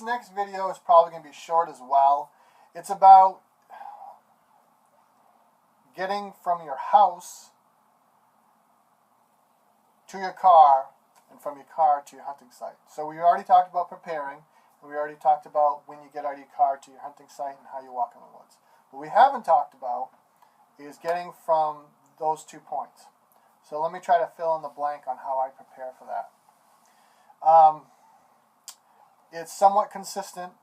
this next video is probably going to be short as well. It's about getting from your house to your car and from your car to your hunting site. So we already talked about preparing, and we already talked about when you get out of your car to your hunting site and how you walk in the woods. What we haven't talked about is getting from those 2 points. So let me try to fill in the blank on how I prepare for that. It's somewhat consistent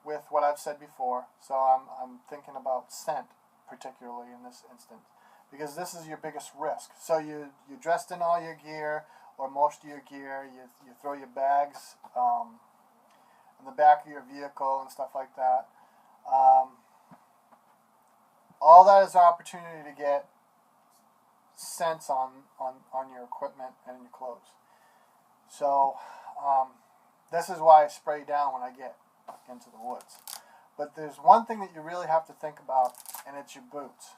with what I've said before, so I'm thinking about scent particularly in this instance, because this is your biggest risk. So you're dressed in all your gear, or most of your gear, you throw your bags in the back of your vehicle and stuff like that. All that is an opportunity to get scents on your equipment and your clothes. So this is why I spray down when I get into the woods. But there's one thing that you really have to think about, and it's your boots.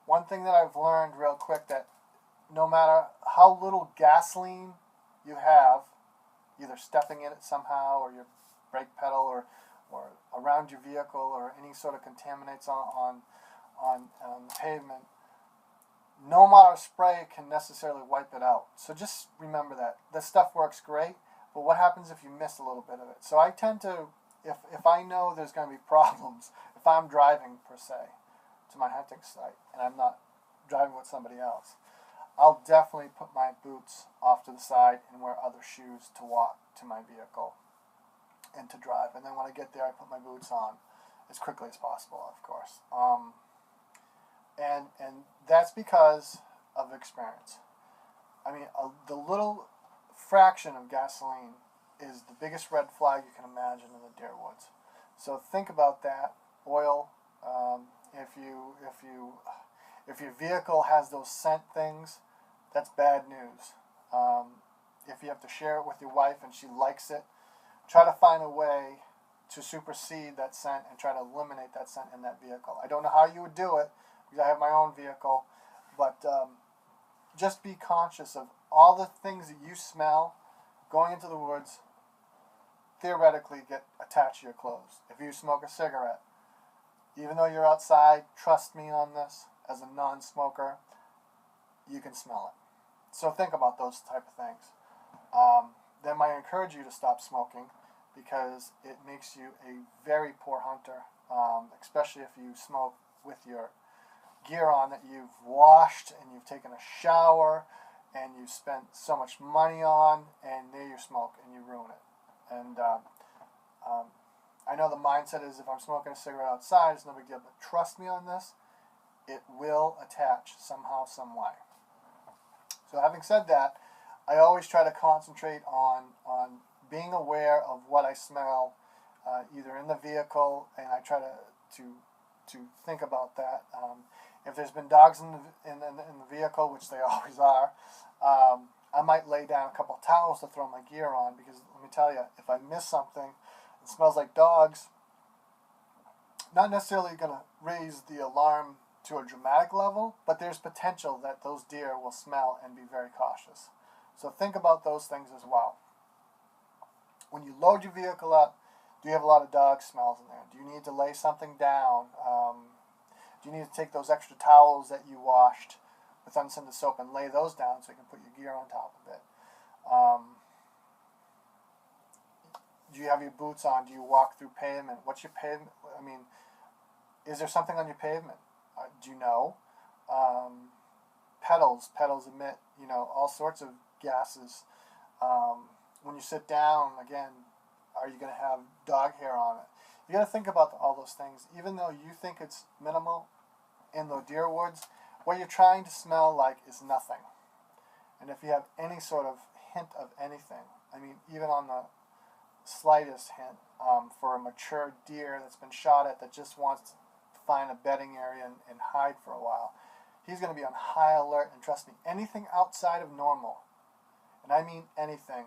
One thing that I've learned real quick, that no matter how little gasoline you have, either stepping in it somehow, or your brake pedal, or around your vehicle, or any sort of contaminants on the pavement, no amount of spray can necessarily wipe it out. So just remember that. This stuff works great, but what happens if you miss a little bit of it? So I tend to, if I know there's going to be problems, if I'm driving per se to my hunting site and I'm not driving with somebody else, I'll definitely put my boots off to the side and wear other shoes to walk to my vehicle and to drive. And then when I get there, I put my boots on as quickly as possible, of course. And that's because of experience. I mean, the little fraction of gasoline is the biggest red flag you can imagine in the deer woods. So think about that. Oil. If your vehicle has those scent things, that's bad news. If you have to share it with your wife and she likes it, try to find a way to supersede that scent and try to eliminate that scent in that vehicle. I don't know how you would do it, because I have my own vehicle, but just be conscious of all the things that you smell going into the woods theoretically get attached to your clothes. If you smoke a cigarette, even though you're outside, trust me on this, as a non-smoker, you can smell it. So think about those type of things. That might encourage you to stop smoking, because it makes you a very poor hunter, especially if you smoke with your gear on that you've washed and you've taken a shower and you've spent so much money on, and there you smoke and you ruin it. And I know the mindset is, if I'm smoking a cigarette outside, it's no big deal, but trust me on this, it will attach somehow, some way. So having said that, I always try to concentrate on being aware of what I smell, either in the vehicle, and I try to think about that. If there's been dogs in the vehicle, which they always are, I might lay down a couple of towels to throw my gear on, because let me tell you, if I miss something, it smells like dogs, not necessarily going to raise the alarm to a dramatic level, but there's potential that those deer will smell and be very cautious. So think about those things as well. When you load your vehicle up, do you have a lot of dog smells in there? Do you need to lay something down? Do you need to take those extra towels that you washed with unscented soap and lay those down so you can put your gear on top of it? Do you have your boots on? Do you walk through pavement? What's your pavement? I mean, is there something on your pavement? Do you know? Pedals emit, all sorts of gases. When you sit down, again, are you going to have dog hair on it? You got to think about all those things. Even though you think it's minimal in the deer woods, what you're trying to smell like is nothing. And if you have any sort of hint of anything, I mean, even on the slightest hint, for a mature deer that's been shot at, that just wants to find a bedding area and hide for a while, he's going to be on high alert. And trust me, anything outside of normal, and I mean anything,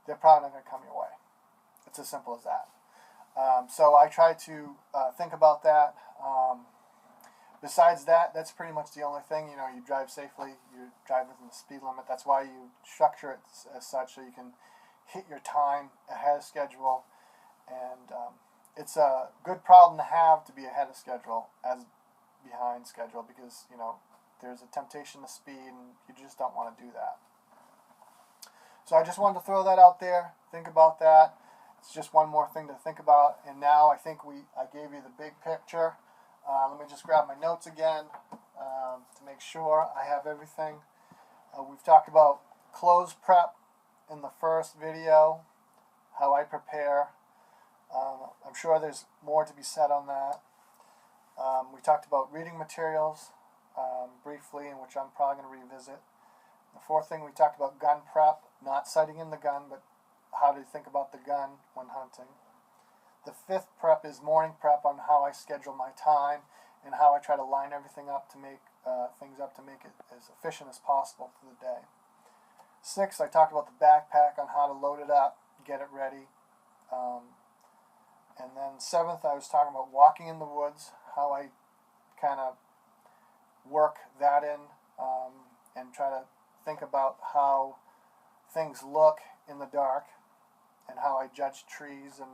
they're probably not going to come your way. It's as simple as that. So I try to think about that. Besides that, that's pretty much the only thing. You drive safely, you drive within the speed limit. That's why you structure it as such, so you can hit your time ahead of schedule. And it's a good problem to have, to be ahead of schedule as behind schedule, because there's a temptation to speed and you just don't want to do that. So I just wanted to throw that out there. Think about that. It's just one more thing to think about. And now I think I gave you the big picture. Let me just grab my notes again to make sure I have everything. We've talked about clothes prep in the first video, how I prepare. I'm sure there's more to be said on that. We talked about reading materials briefly, in which I'm probably going to revisit. The fourth thing, we talked about gun prep, not sighting in the gun, but how to think about the gun when hunting. The fifth prep is morning prep, on how I schedule my time and how I try to line everything up to make things up to make it as efficient as possible for the day. Sixth, I talked about the backpack, on how to load it up, get it ready. And then seventh, I was talking about walking in the woods, how I kind of work that in and try to think about how things look in the dark and how I judge trees and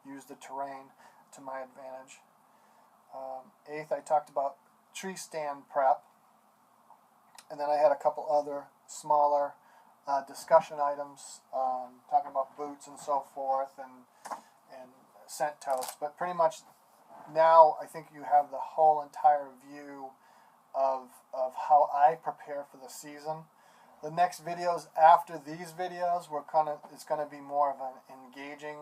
use the terrain to my advantage. Eighth, I talked about tree stand prep, and then I had a couple other smaller discussion items, talking about boots and so forth, and scent toast. But pretty much now I think you have the whole entire view of how I prepare for the season. The next videos after these videos, it's going to be more of an engaging.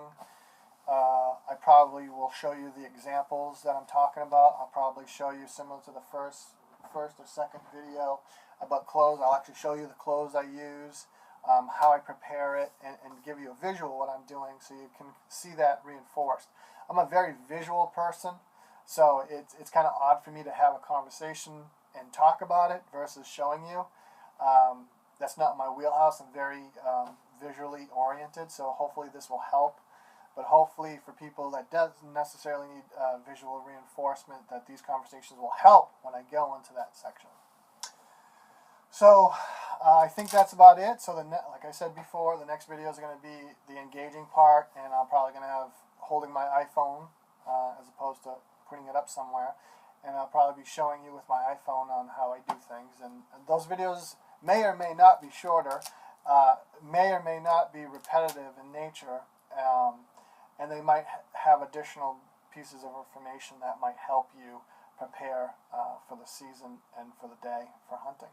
I probably will show you the examples that I'm talking about. I'll probably show you, similar to the first or second video about clothes. I'll actually show you the clothes I use, how I prepare it, and give you a visual of what I'm doing, so you can see that reinforced. I'm a very visual person, so it's kind of odd for me to have a conversation and talk about it versus showing you. That's not my wheelhouse. I'm very visually oriented, so hopefully this will help. But hopefully for people that doesn't necessarily need visual reinforcement, that these conversations will help when I go into that section. So I think that's about it. So like I said before, the next videos are going to be the engaging part, and I'm probably going to have holding my iPhone as opposed to putting it up somewhere. And I'll probably be showing you with my iPhone on how I do things. And those videos may or may not be shorter, may or may not be repetitive in nature, and they might have additional pieces of information that might help you prepare for the season and for the day for hunting.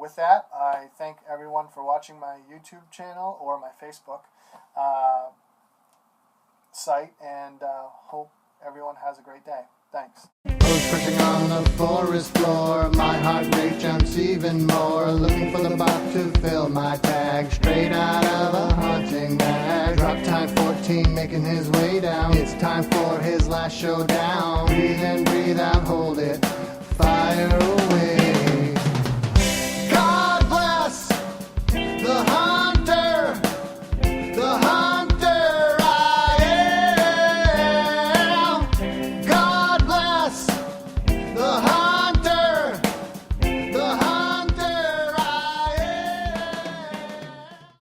With that, I thank everyone for watching my YouTube channel or my Facebook site, and hope everyone has a great day. Thanks. Toes pushing on the forest floor, my heart rate jumps even more, looking for the buck to fill my tag, straight out of a hunting bag. Drop time 14, making his way down, it's time for his last showdown. Breathe in, breathe out, hold it, fire away.